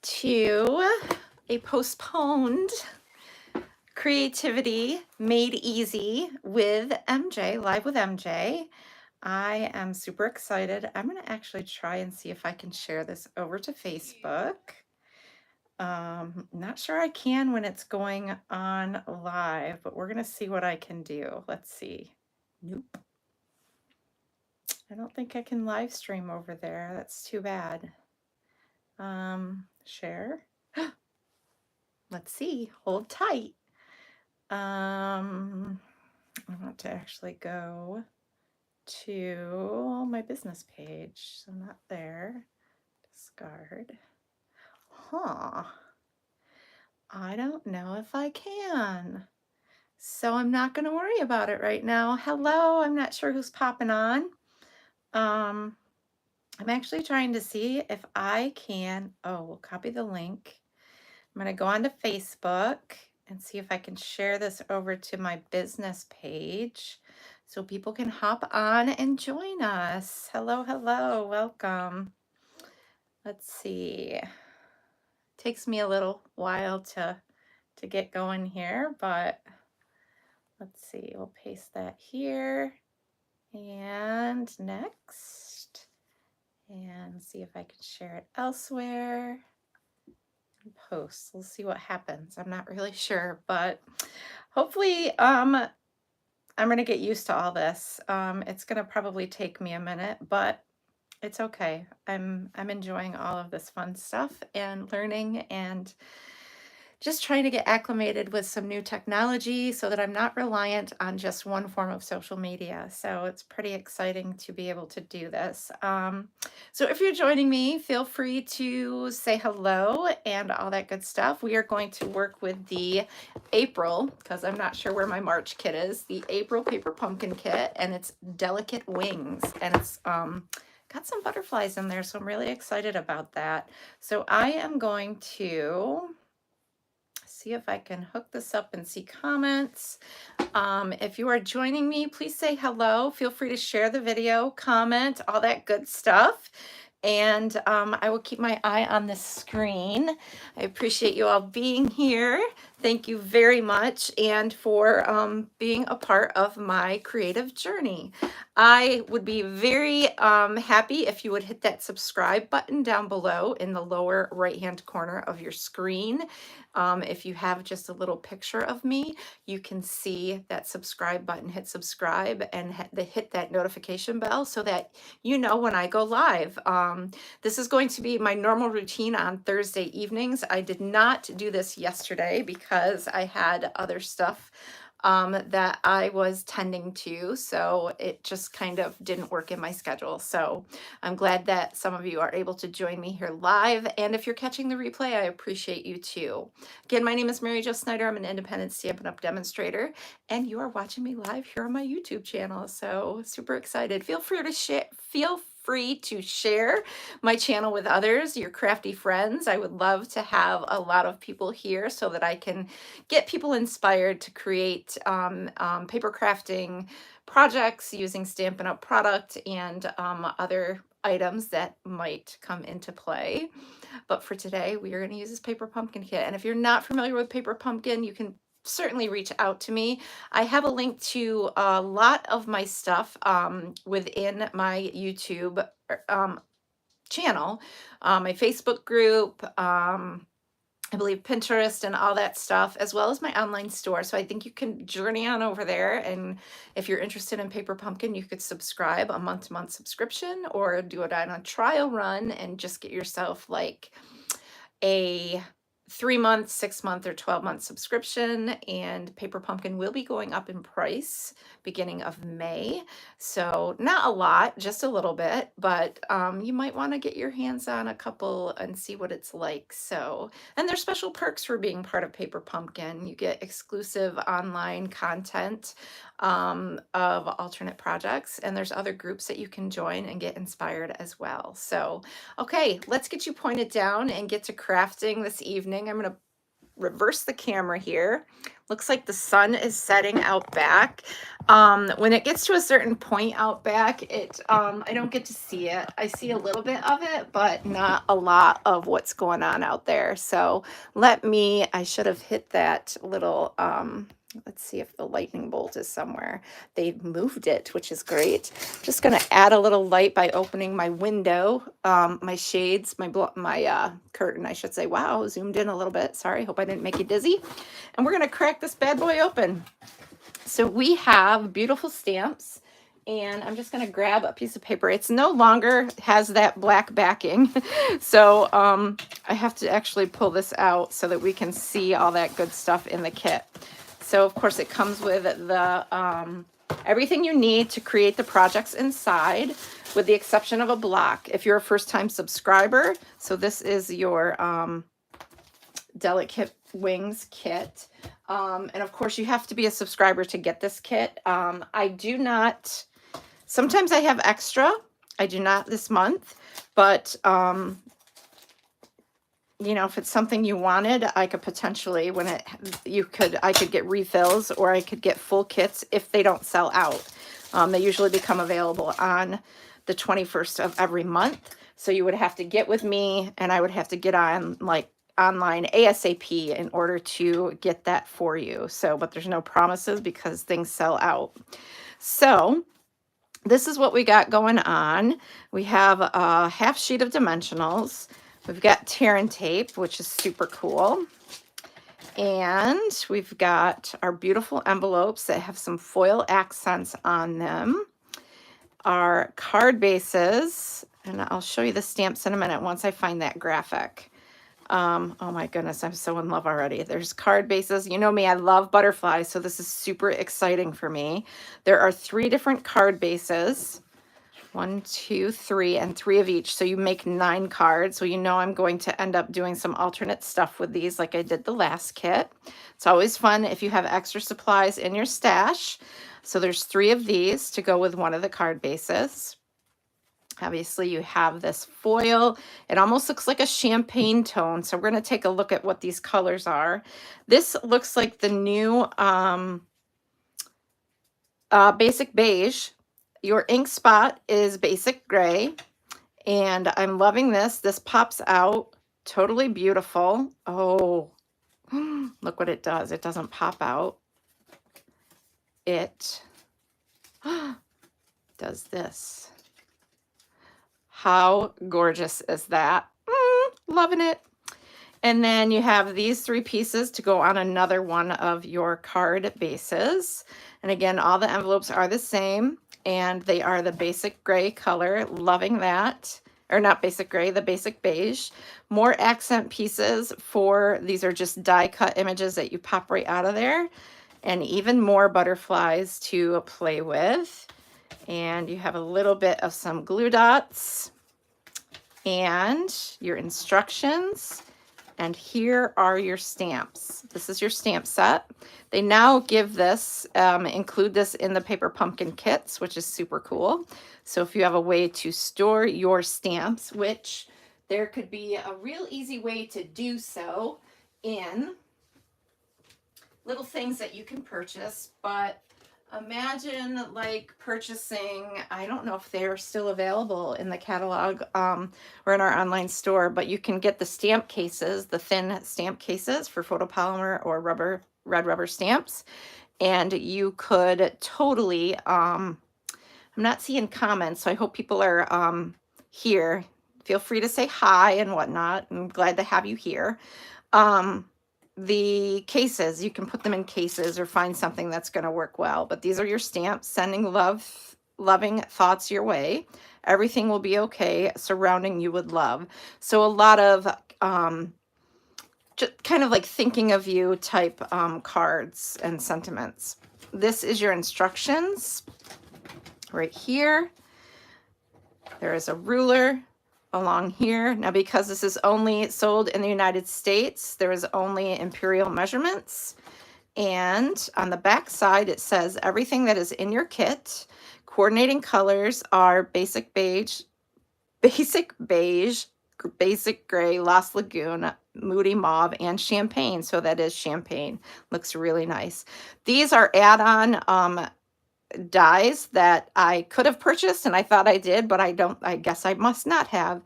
to a postponed Creativity Made Easy with MJ, live with MJ. I am super excited. I'm going to actually try and see if I can share this over to Facebook. Not sure I can when it's going on live, but we're going to see what I can do. Let's see. Nope. I don't think I can live stream over there. That's too bad. Share. Let's see. Hold tight. I want to actually go to my business page. So not there. Discard. Huh. I don't know if I can. So I'm not going to worry about it right now. Hello. I'm not sure who's popping on. I'm actually trying to see if I can. Oh, we'll copy the link. I'm going to go onto Facebook and see if I can share this over to my business page so people can hop on and join us. Hello, hello, welcome. Let's see. Takes me a little while to get going here, but let's see. We'll paste that here and next, and see if I can share it elsewhere. Posts. We'll see what happens. I'm not really sure, but hopefully I'm going to get used to all this. It's going to probably take me a minute, but it's okay. I'm enjoying all of this fun stuff and learning and just trying to get acclimated with some new technology so that I'm not reliant on just one form of social media. So it's pretty exciting to be able to do this. So if you're joining me, feel free to say hello and all that good stuff. We are going to work with the April, because I'm not sure where my March kit is, the April Paper Pumpkin Kit, and it's Delicate Wings. And it's got some butterflies in there, so I'm really excited about that. So I am going to see if I can hook this up and see comments. If you are joining me, please say hello. Feel free to share the video, comment, all that good stuff. And I will keep my eye on the screen. I appreciate you all being here. Thank you very much, and for being a part of my creative journey. I would be very happy if you would hit that subscribe button down below in the lower right-hand corner of your screen. If you have just a little picture of me, you can see that subscribe button. Hit subscribe and hit that notification bell so that you know when I go live. This is going to be my normal routine on Thursday evenings. I did not do this yesterday because I had other stuff that I was tending to, so it just kind of didn't work in my schedule. So I'm glad that some of you are able to join me here live, and if you're catching the replay, I appreciate you too. Again, my name is Mary Jo Snyder. I'm an independent Stampin' Up! Demonstrator, and you are watching me live here on my YouTube channel, so super excited. Feel free to share my channel with others, your crafty friends. I would love to have a lot of people here so that I can get people inspired to create paper crafting projects using Stampin' Up! Product and other items that might come into play. But for today, we are going to use this Paper Pumpkin Kit. And if you're not familiar with Paper Pumpkin, you can certainly reach out to me. I have a link to a lot of my stuff within my YouTube channel, my Facebook group, I believe Pinterest and all that stuff, as well as my online store. So I think you can journey on over there. And if you're interested in Paper Pumpkin, you could subscribe a month-to-month subscription or do it on a trial run and just get yourself like a 3-month, 6-month, or 12-month subscription. And Paper Pumpkin will be going up in price beginning of May. So not a lot, just a little bit, but you might want to get your hands on a couple and see what it's like. So, and there's special perks for being part of Paper Pumpkin. You get exclusive online content of alternate projects, and there's other groups that you can join and get inspired as well. So, okay, let's get you pointed down and get to crafting this evening. I'm going to reverse the camera here. Looks like the sun is setting out back. When it gets to a certain point out back, I don't get to see it. I see a little bit of it, but not a lot of what's going on out there. So I should have hit that little, let's see if the lightning bolt is somewhere. They've moved it, which is great. Just going to add a little light by opening my window, my shades, my curtain, I should say. Wow, zoomed in a little bit. Sorry, hope I didn't make you dizzy. And we're going to crack this bad boy open. So we have beautiful stamps, and I'm just going to grab a piece of paper. It's no longer has that black backing. So I have to actually pull this out so that we can see all that good stuff in the kit. So of course it comes with the everything you need to create the projects inside, with the exception of a block. If you're a first-time subscriber, so this is your Delicate Wings kit. And of course you have to be a subscriber to get this kit. I do not, sometimes I have extra. I do not this month, but you know, if it's something you wanted, I could potentially, I could get refills, or I could get full kits if they don't sell out. They usually become available on the 21st of every month. So you would have to get with me, and I would have to get on like online ASAP in order to get that for you. So, but there's no promises because things sell out. So this is what we got going on. We have a half sheet of dimensionals. We've got tear and tape, which is super cool. And we've got our beautiful envelopes that have some foil accents on them. Our card bases, and I'll show you the stamps in a minute once I find that graphic. Oh my goodness, I'm so in love already. There's card bases. You know me, I love butterflies, so this is super exciting for me. There are 3 different card bases. 1, 2, 3, and 3 of each. So you make 9 cards. So you know I'm going to end up doing some alternate stuff with these like I did the last kit. It's always fun if you have extra supplies in your stash. So there's 3 of these to go with one of the card bases. Obviously you have this foil. It almost looks like a champagne tone. So we're going to take a look at what these colors are. This looks like the new basic beige. Your ink spot is basic gray, and I'm loving this. This pops out totally beautiful. Oh, look what it does. It doesn't pop out. It does this. How gorgeous is that? Loving it. And then you have these 3 pieces to go on another one of your card bases. And again, all the envelopes are the same, and they are the basic gray color. Loving that. Or not basic gray, the basic beige. More accent pieces these are just die cut images that you pop right out of there. And even more butterflies to play with. And you have a little bit of some glue dots and your instructions. And here are your stamps. This is your stamp set. They now give this, include this in the paper pumpkin kits, which is super cool. So if you have a way to store your stamps, which there could be a real easy way to do so in little things that you can purchase, but imagine like purchasing, I don't know if they're still available in the catalog or in our online store, but you can get the stamp cases, the thin stamp cases for photopolymer or red rubber stamps. And you could totally, I'm not seeing comments, so I hope people are here. Feel free to say hi and whatnot. I'm glad to have you here. The cases, you can put them in cases or find something that's going to work well. But these are your stamps, sending loving thoughts your way. Everything will be okay, surrounding you with love. So a lot of just kind of like thinking of you type cards and sentiments. This is your instructions right here. There is a ruler along here. Now, because this is only sold in the United States, there is only imperial measurements. And on the back side, it says everything that is in your kit. Coordinating colors are basic beige, basic gray, Lost Lagoon, Moody Mauve, and Champagne. So that is Champagne. Looks really nice. These are add-on dies that I could have purchased, and I thought I did, but I guess I must not have.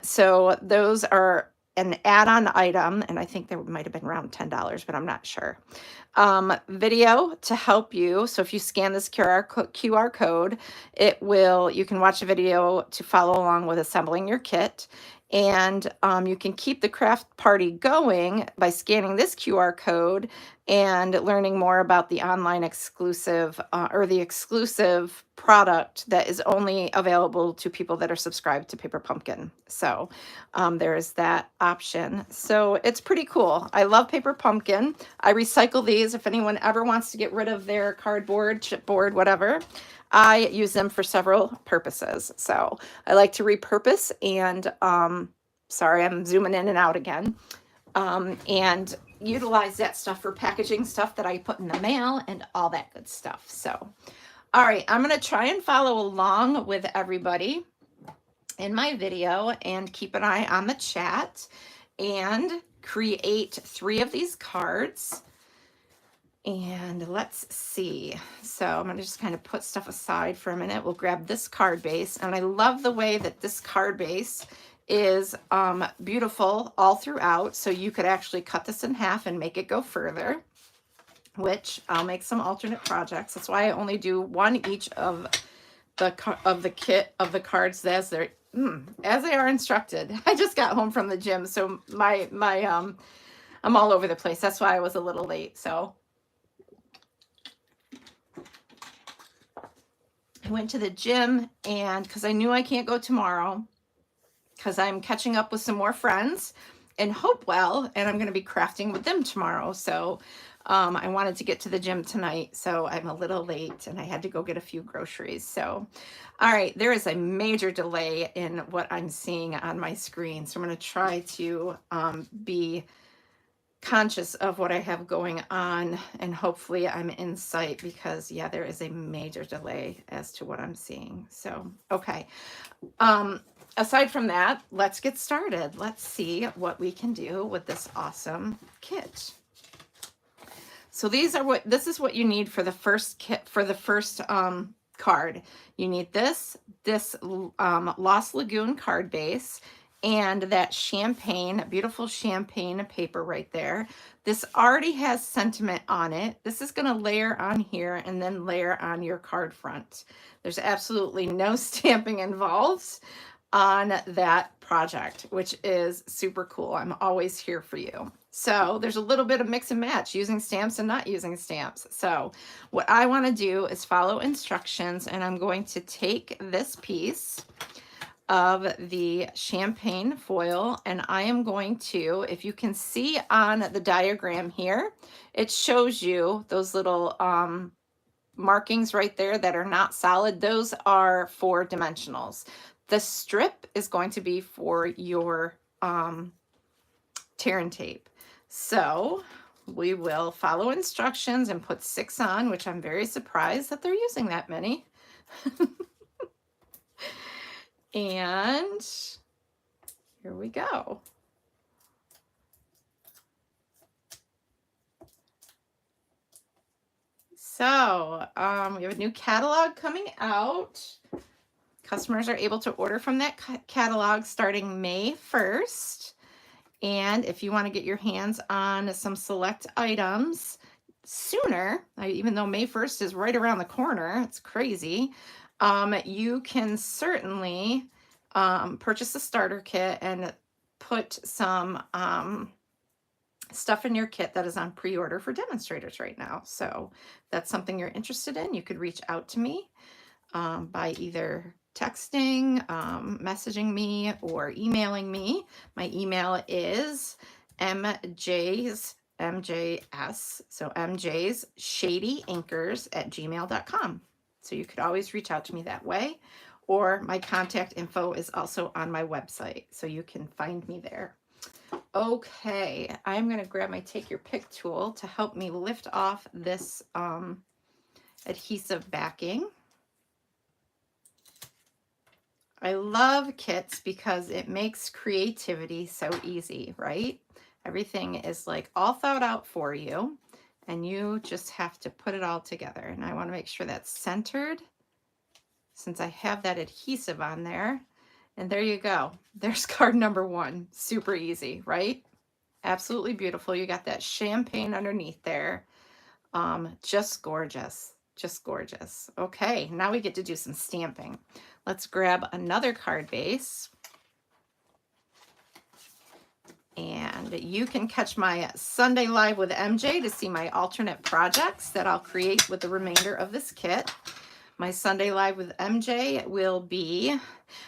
So those are an add-on item, and I think they might have been around $10, but I'm not sure. Video to help you. So if you scan this QR code, you can watch a video to follow along with assembling your kit. And you can keep the craft party going by scanning this QR code and learning more about the online exclusive or the exclusive product that is only available to people that are subscribed to Paper Pumpkin. So there is that option. So it's pretty cool. I love Paper Pumpkin. I recycle these. If anyone ever wants to get rid of their cardboard, chipboard, whatever, I use them for several purposes. So I like to repurpose and, sorry, I'm zooming in and out again, and utilize that stuff for packaging stuff that I put in the mail and all that good stuff. So, all right, I'm going to try and follow along with everybody in my video and keep an eye on the chat and create 3 of these cards. And let's see. So I'm going to just kind of put stuff aside for a minute. We'll grab this card base. And I love the way that this card base is beautiful all throughout. So you could actually cut this in half and make it go further, which I'll make some alternate projects. That's why I only do 1 each of the kit of the cards as they are instructed. I just got home from the gym, so I'm all over the place. That's why I was a little late. So I went to the gym, and because I knew I can't go tomorrow because I'm catching up with some more friends in Hopewell, and I'm going to be crafting with them tomorrow. So I wanted to get to the gym tonight, so I'm a little late, and I had to go get a few groceries. So, all right, there is a major delay in what I'm seeing on my screen, so I'm going to try to be conscious of what I have going on, and hopefully I'm in sight, because yeah, there is a major delay as to what I'm seeing. So, okay. Aside from that, let's get started. Let's see what we can do with this awesome kit. So this is what you need for the first kit, for the first card. You need this Lost Lagoon card base, and that champagne, beautiful champagne paper right there. This already has sentiment on it. This is going to layer on here and then layer on your card front. There's absolutely no stamping involved on that project, which is super cool. I'm always here for you. So there's a little bit of mix and match, using stamps and not using stamps. So what I want to do is follow instructions, and I'm going to take this piece of the champagne foil, and I am going to, if you can see on the diagram here, it shows you those little markings right there that are not solid. Those are for dimensionals. The strip is going to be for your tear and tape. So we will follow instructions and put 6 on, which I'm very surprised that they're using that many. And here we go. So we have a new catalog coming out. Customers are able to order from that catalog starting May 1st. And if you want to get your hands on some select items sooner, even though May 1st is right around the corner, it's crazy, you can certainly purchase a starter kit and put some stuff in your kit that is on pre-order for demonstrators right now. So if that's something you're interested in, you could reach out to me by either texting, messaging me, or emailing me. My email is mjs, so mjs shadyinkers@gmail.com. So you could always reach out to me that way, or my contact info is also on my website, so you can find me there. Okay, I'm going to grab my Take Your Pick tool to help me lift off this adhesive backing. I love kits because it makes creativity so easy, right? Everything is like all thought out for you and you just have to put it all together. And I want to make sure that's centered since I have that adhesive on there. And there you go. There's card number 1. Super easy, right? Absolutely beautiful. You got that champagne underneath there. Just gorgeous. Just gorgeous. Okay, now we get to do some stamping. Let's grab another card base. And you can catch my Sunday Live with MJ to see my alternate projects that I'll create with the remainder of this kit. My Sunday Live with MJ will be,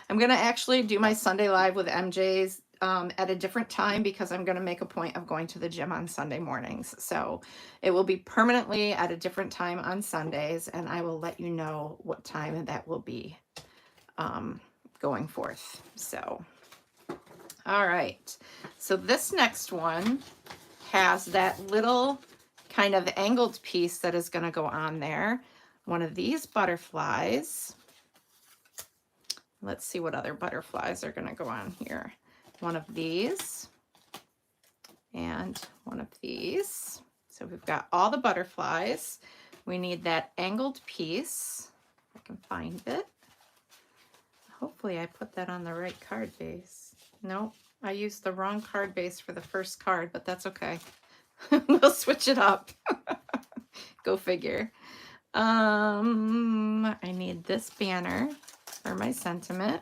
I'm going to actually do my Sunday Live with MJ's at a different time because I'm going to make a point of going to the gym on Sunday mornings. So it will be permanently at a different time on Sundays, and I will let you know what time that will be going forth. So, all right. So this next one has that little kind of angled piece that is going to go on there. One of these butterflies. Let's see what other butterflies are going to go on here. One of these and one of these. So we've got all the butterflies. We need that angled piece. If I can find it. Hopefully I put that on the right card base. Nope, I used the wrong card base for the first card, but that's okay. We'll switch it up. Go figure. I need this banner for my sentiment.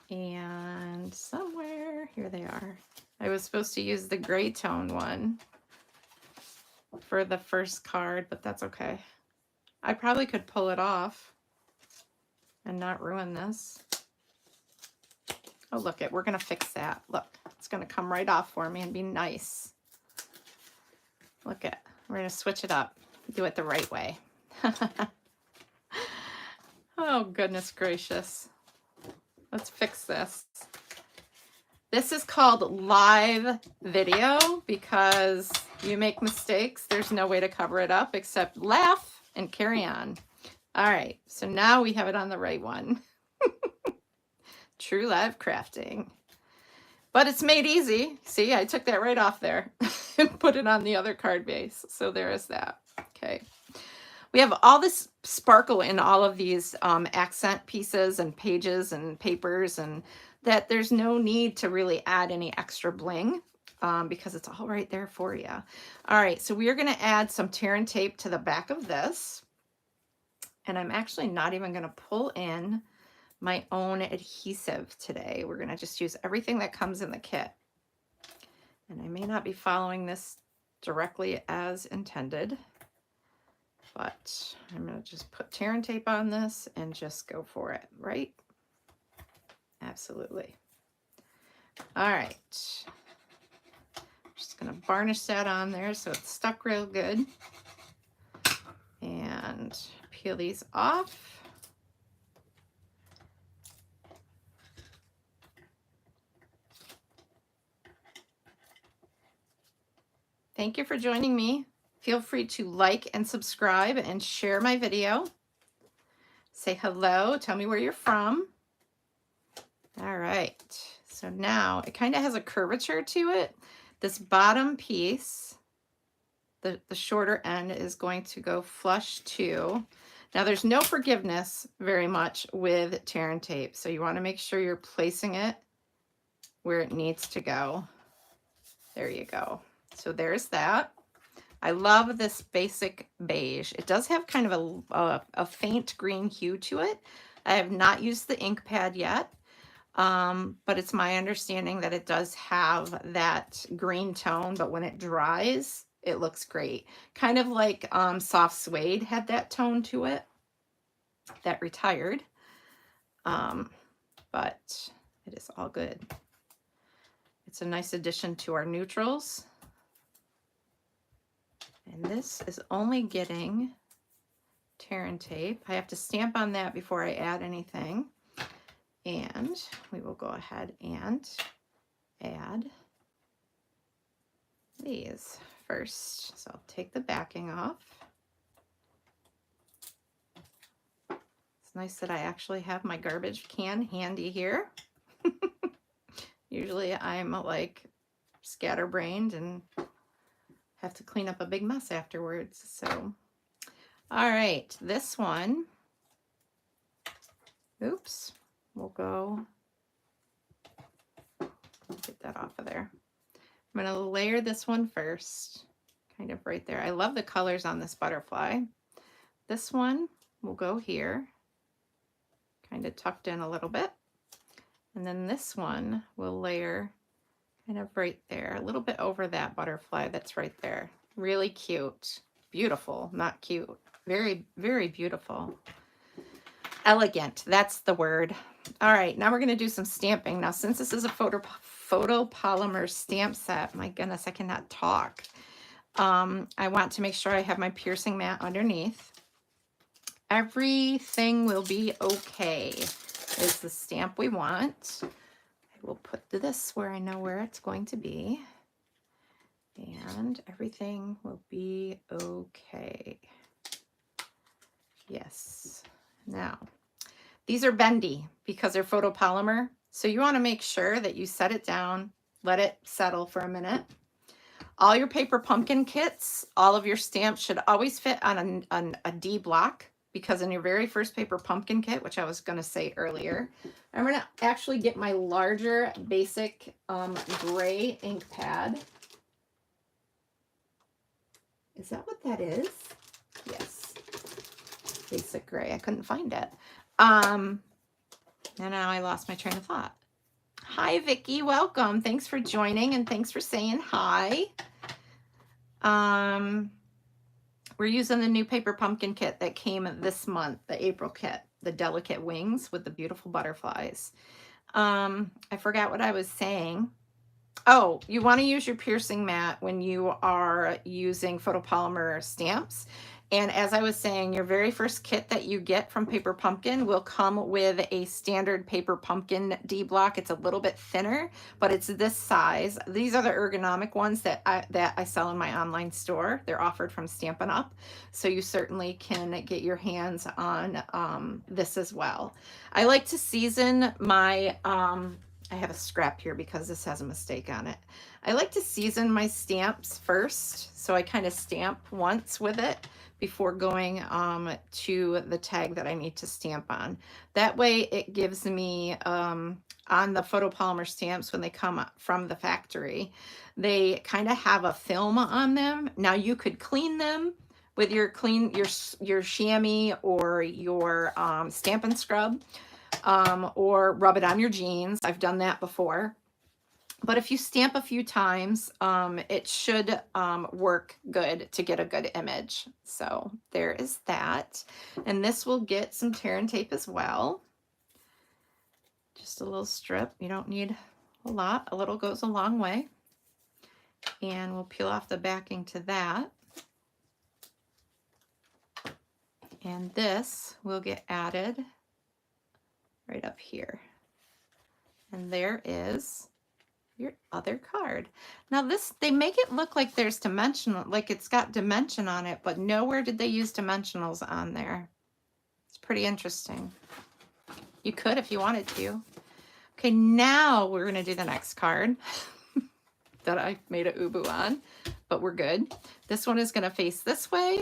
And somewhere, here they are. I was supposed to use the gray tone one for the first card, but that's okay. I probably could pull it off and not ruin this. Oh, look it, we're gonna fix that. Look, it's gonna come right off for me and be nice. Look it, we're gonna switch it up, do it the right way. Oh, goodness gracious. Let's fix this. This is called live video because you make mistakes. There's no way to cover it up except laugh and carry on. All right, so now we have it on the right one. True live crafting. But it's made easy. See, I took that right off there and put it on the other card base. So there is that. Okay. We have all this sparkle in all of these accent pieces and pages and papers, and that there's no need to really add any extra bling because it's all right there for you. All right, so we are going to add some tear and tape to the back of this. And I'm actually not even going to pull in my own adhesive today. We're going to just use everything that comes in the kit. And I may not be following this directly as intended, but I'm going to just put tear and tape on this and just go for it, right? Absolutely. All right. Just going to varnish that on there so it's stuck real good. And peel these off. Thank you for joining me. Feel free to like and subscribe and share my video. Say hello, tell me where you're from. All right, so now it kind of has a curvature to it. This bottom piece, the shorter end is going to go flush to. Now there's no forgiveness very much with tear and tape, so you want to make sure you're placing it where it needs to go. There you go. So there's that. I love this basic beige. It does have kind of a faint green hue to it. I have not used the ink pad yet, but it's my understanding that it does have that green tone, but when it dries, it looks great. Kind of like soft suede had that tone to it that retired, but it is all good. It's a nice addition to our neutrals. And this is only getting tear and tape. I have to stamp on that before I add anything. And we will go ahead and add these first. So I'll take the backing off. It's nice that I actually have my garbage can handy here. Usually I'm like scatterbrained and have to clean up a big mess afterwards. So, all right, this one, oops, we'll go, get that off of there. I'm going to layer this one first, kind of right there. I love the colors on this butterfly. This one will go here, kind of tucked in a little bit. And then this one will layer kind of right there, a little bit over that butterfly that's right there. Really cute. Beautiful, not cute. Very, very beautiful. Elegant, that's the word. All right, now we're going to do some stamping. Now, since this is a photopolymer stamp set, my goodness, I cannot talk. I want to make sure I have my piercing mat underneath. Everything will be okay is the stamp we want. I will put this where I know where it's going to be. And everything will be okay. Yes. Now, these are bendy because they're photopolymer. So you want to make sure that you set it down, let it settle for a minute. All your paper pumpkin kits, all of your stamps should always fit on a D block, because in your very first paper pumpkin kit, which I was going to say earlier, I'm going to actually get my larger basic gray ink pad. Is that what that is? Yes. Basic gray. I couldn't find it. And now I lost my train of thought. Hi, Vicki. Welcome. Thanks for joining and thanks for saying hi. We're using the new paper pumpkin kit that came this month, the April kit, the delicate wings with the beautiful butterflies. I forgot what I was saying. Oh, you want to use your piercing mat when you are using photopolymer stamps. And as I was saying, your very first kit that you get from Paper Pumpkin will come with a standard Paper Pumpkin D block. It's a little bit thinner, but it's this size. These are the ergonomic ones that I sell in my online store. They're offered from Stampin' Up. So you certainly can get your hands on this as well. I like to season my... I have a scrap here because this has a mistake on it. I like to season my stamps first. So I kind of stamp once with it before going to the tag that I need to stamp on. That way it gives me, on the photopolymer stamps when they come from the factory, they kind of have a film on them. Now you could clean them with your chamois or your Stampin' Scrub. Or rub it on your jeans. I've done that before. But if you stamp a few times, it should work good to get a good image. So there is that. And this will get some tear and tape as well. Just a little strip. You don't need a lot. A little goes a long way. And we'll peel off the backing to that. And this will get added right up here. And there is your other card. Now this, they make it look like there's dimensional, like it's got dimension on it, but nowhere did they use dimensionals on there. It's pretty interesting. You could if you wanted to. Okay, now we're gonna do the next card that I made a ubu on, but we're good. This one is gonna face this way.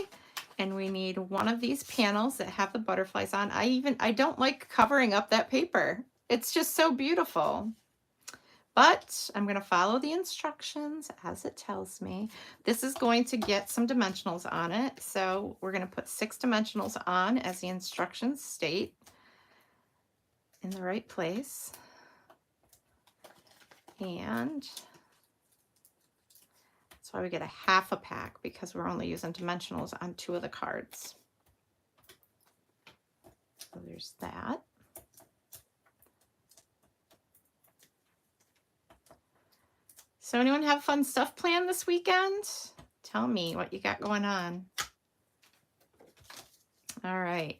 And we need one of these panels that have the butterflies on. I don't like covering up that paper. It's just so beautiful. But I'm going to follow the instructions as it tells me. This is going to get some dimensionals on it. So we're going to put 6 dimensionals on as the instructions state in the right place. And that's why we get a half a pack, because we're only using dimensionals on 2 of the cards. So there's that. So anyone have fun stuff planned this weekend? Tell me what you got going on. All right.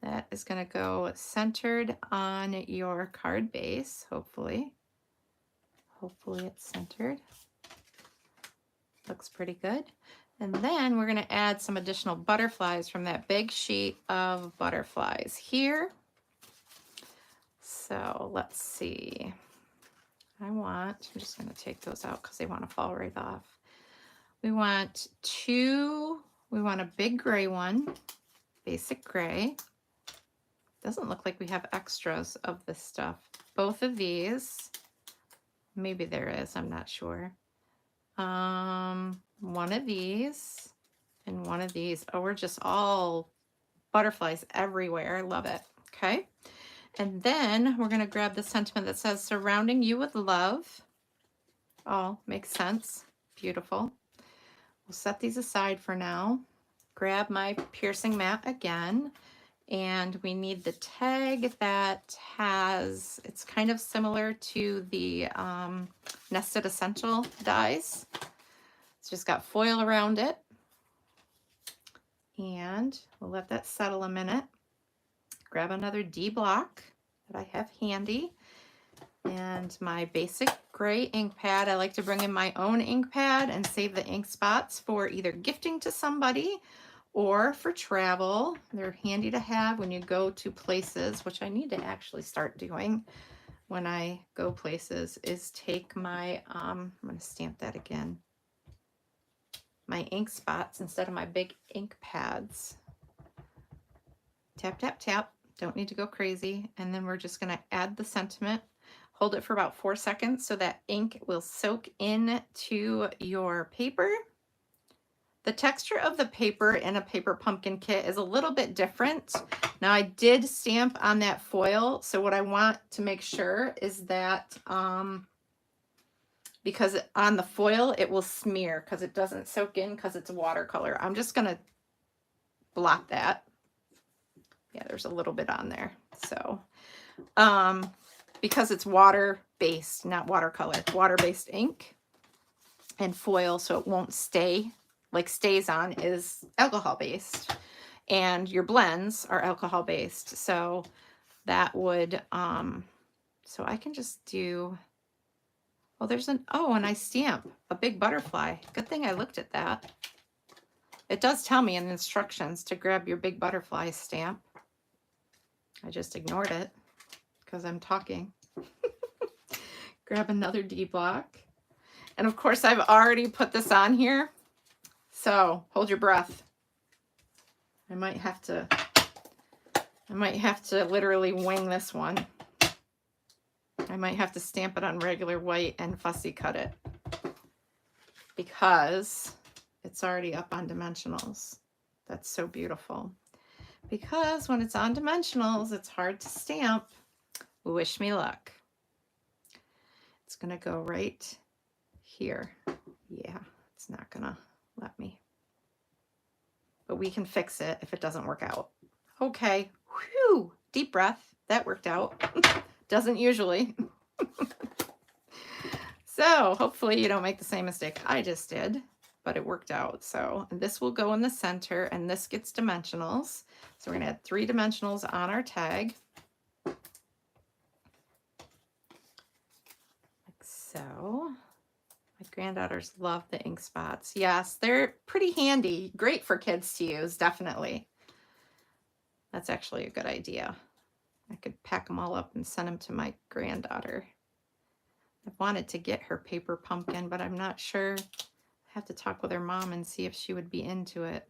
That is going to go centered on your card base, hopefully. Hopefully it's centered. Looks pretty good. And then we're going to add some additional butterflies from that big sheet of butterflies here. So let's see. I'm just going to take those out because they want to fall right off. We want a big gray one, basic gray. Doesn't look like we have extras of this stuff. Both of these, maybe there is, I'm not sure. One of these and one of these. Oh, we're just all butterflies everywhere. I love it. Okay. And then we're going to grab the sentiment that says surrounding you with love. Oh, makes sense. Beautiful. We'll set these aside for now. Grab my piercing mat again. And we need the tag that has, it's kind of similar to the Nested Essential dies. It's just got foil around it. And we'll let that settle a minute. Grab another D block that I have handy. And my basic gray ink pad. I like to bring in my own ink pad and save the ink spots for either gifting to somebody or for travel. They're handy to have when you go to places, which I need to actually start doing when I go places, is take my, I'm going to stamp that again, my ink spots instead of my big ink pads. Tap, tap, tap. Don't need to go crazy. And then we're just going to add the sentiment. Hold it for about 4 seconds so that ink will soak into your paper. The texture of the paper in a paper pumpkin kit is a little bit different. Now I did stamp on that foil, so what I want to make sure is that because on the foil it will smear because it doesn't soak in because it's watercolor. I'm just going to blot that. Yeah, there's a little bit on there. So because it's water-based, not watercolor, water-based ink and foil, so it won't stay. Like stays on is alcohol based, and your blends are alcohol based. So that would, so I can just do, oh, there's an, oh, and I stamp a big butterfly. Good thing I looked at that. It does tell me in the instructions to grab your big butterfly stamp. I just ignored it because I'm talking. Grab another D block. And of course I've already put this on here. So hold your breath. I might have to literally wing this one. I might have to stamp it on regular white and fussy cut it because it's already up on dimensionals. That's so beautiful. Because when it's on dimensionals, it's hard to stamp. Wish me luck. It's gonna go right here. Yeah, it's not gonna let me. But we can fix it if it doesn't work out. Okay, whew, deep breath. That worked out. Doesn't usually. So hopefully you don't make the same mistake I just did, but it worked out. So this will go in the center and this gets dimensionals. So we're gonna add 3 dimensionals on our tag. Like so. My granddaughters love the ink spots. Yes, they're pretty handy. Great for kids to use, definitely. That's actually a good idea. I could pack them all up and send them to my granddaughter. I wanted to get her paper pumpkin, but I'm not sure. I have to talk with her mom and see if she would be into it.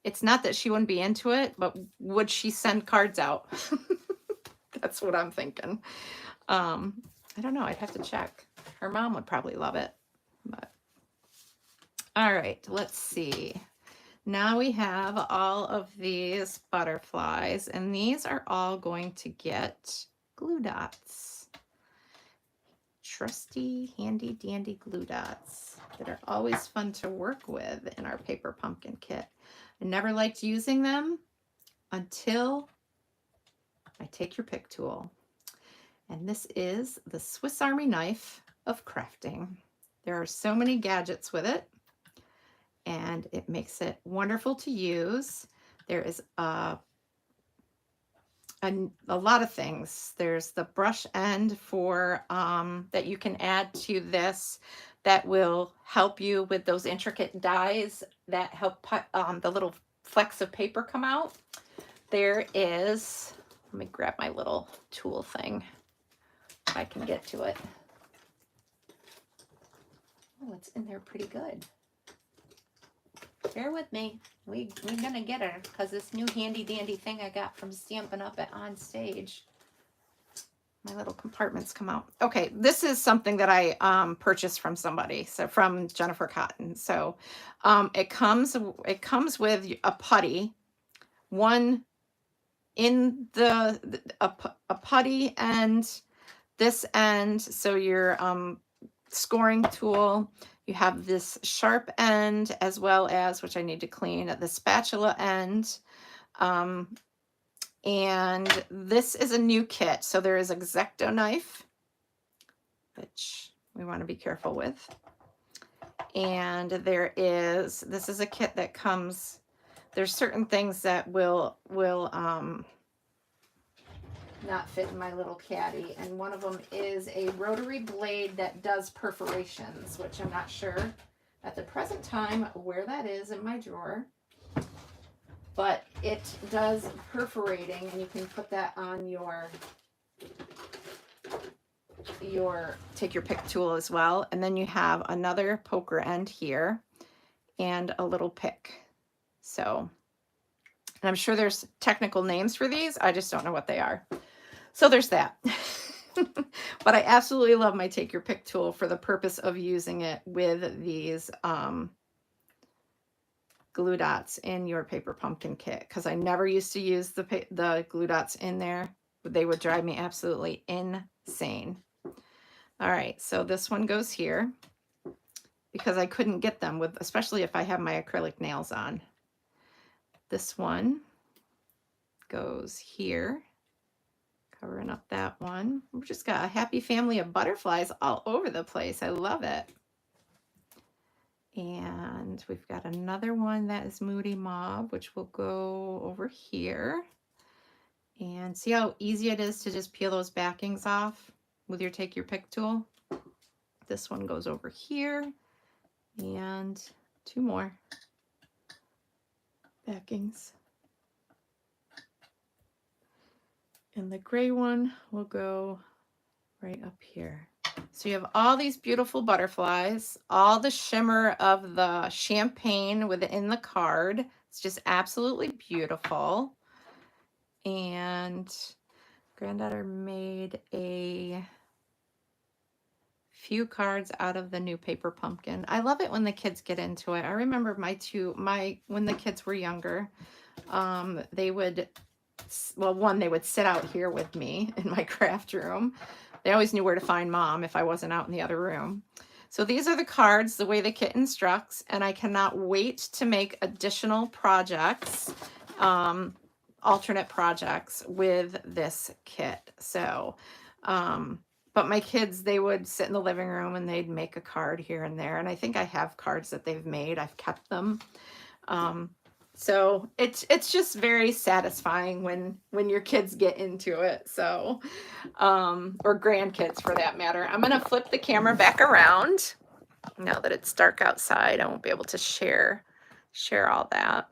It's not that she wouldn't be into it, but would she send cards out? That's what I'm thinking. I don't know. I'd have to check. Her mom would probably love it. But all right, let's see. Now we have all of these butterflies, and these are all going to get glue dots. Trusty, handy dandy glue dots that are always fun to work with in our paper pumpkin kit. I never liked using them until I take your pick tool. And this is the Swiss Army knife of crafting. There are so many gadgets with it, and it makes it wonderful to use. There is a lot of things. There's the brush end for that you can add to this. that will help you with those intricate dies that help the little flecks of paper come out. There is, let me grab my little tool thing if I can get to it. Oh, it's in there pretty good. Bear with me. We're gonna get her because this new handy dandy thing I got from Stampin' Up at On Stage. My little compartments come out. Okay, this is something that I purchased from somebody, so from Jennifer Cotton. So it comes with a putty, one in a putty and this end. So your scoring tool. You have this sharp end as well as, which I need to clean, the spatula end. And this is a new kit. So there is a X-Acto knife, which we want to be careful with. And this is a kit that comes, there's certain things that will not fit in my little caddy. And one of them is a rotary blade that does perforations, which I'm not sure at the present time where that is in my drawer. But it does perforating, and you can put that on take your pick tool as well. And then you have another poker end here and a little pick. So, and I'm sure there's technical names for these. I just don't know what they are. So there's that. But I absolutely love my take your pick tool for the purpose of using it with these glue dots in your paper pumpkin kit, because I never used to use the glue dots in there. They would drive me absolutely insane. All right, so this one goes here because I couldn't get them with, especially if I have my acrylic nails on. This one goes here, covering up that one. We've just got a happy family of butterflies all over the place. I love it. And we've got another one that is Moody Mauve, which will go over here. And see how easy it is to just peel those backings off with your take your pick tool. This one goes over here, and two more backings. And the gray one will go right up here. So you have all these beautiful butterflies, all the shimmer of the champagne within the card. It's just absolutely beautiful. And granddaughter made a few cards out of the new paper pumpkin. I love it when the kids get into it. I remember when the kids were younger, they would, well, they would sit out here with me in my craft room. They always knew where to find mom if I wasn't out in the other room. So these are the cards, the way the kit instructs, and I cannot wait to make additional projects, alternate projects with this kit. So, but my kids, they would sit in the living room and they'd make a card here and there. And I think I have cards that they've made. I've kept them. So it's just very satisfying when your kids get into it. So, or grandkids for that matter. I'm going to flip the camera back around. Now that it's dark outside, I won't be able to share all that.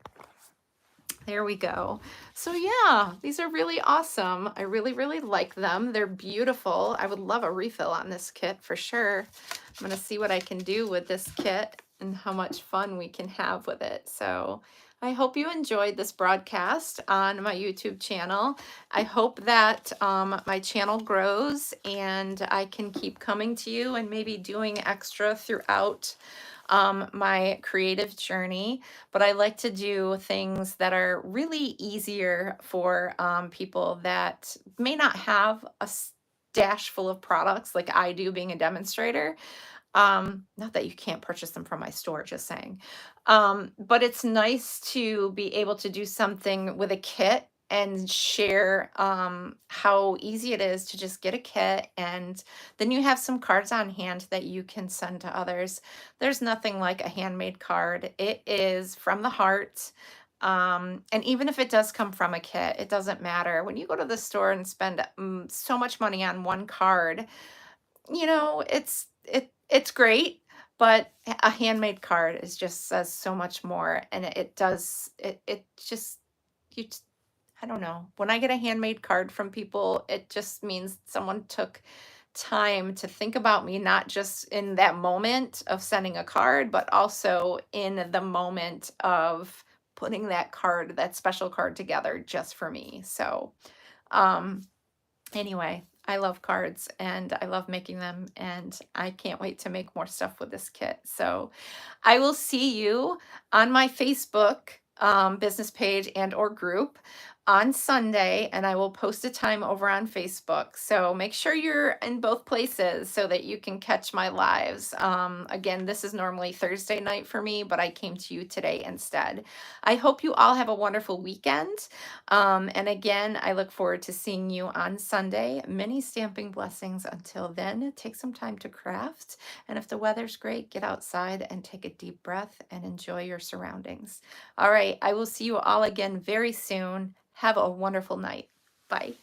There we go. So yeah, these are really awesome. I really, really like them. They're beautiful. I would love a refill on this kit for sure. I'm going to see what I can do with this kit and how much fun we can have with it. So I hope you enjoyed this broadcast on my YouTube channel. I hope that my channel grows and I can keep coming to you and maybe doing extra throughout my creative journey. But I like to do things that are really easier for people that may not have a stash full of products like I do being a demonstrator. Not that you can't purchase them from my store, just saying. But it's nice to be able to do something with a kit and share how easy it is to just get a kit, and then you have some cards on hand that you can send to others. There's nothing like a handmade card. It is from the heart. And even if it does come from a kit, it doesn't matter. When you go to the store and spend so much money on one card, you know, it's great, but a handmade card is just says so much more, and it does it just you t- I don't know. When I get a handmade card from people, it just means someone took time to think about me, not just in that moment of sending a card, but also in the moment of putting that card, that special card together just for me. So, um, anyway, I love cards and I love making them, and I can't wait to make more stuff with this kit. So, I will see you on my Facebook business page and or group on Sunday, and I will post a time over on Facebook. So make sure you're in both places so that you can catch my lives. Again, this is normally Thursday night for me, but I came to you today instead. I hope you all have a wonderful weekend. And again, I look forward to seeing you on Sunday. Many stamping blessings. Until then, take some time to craft. And if the weather's great, get outside and take a deep breath and enjoy your surroundings. All right, I will see you all again very soon. Have a wonderful night. Bye.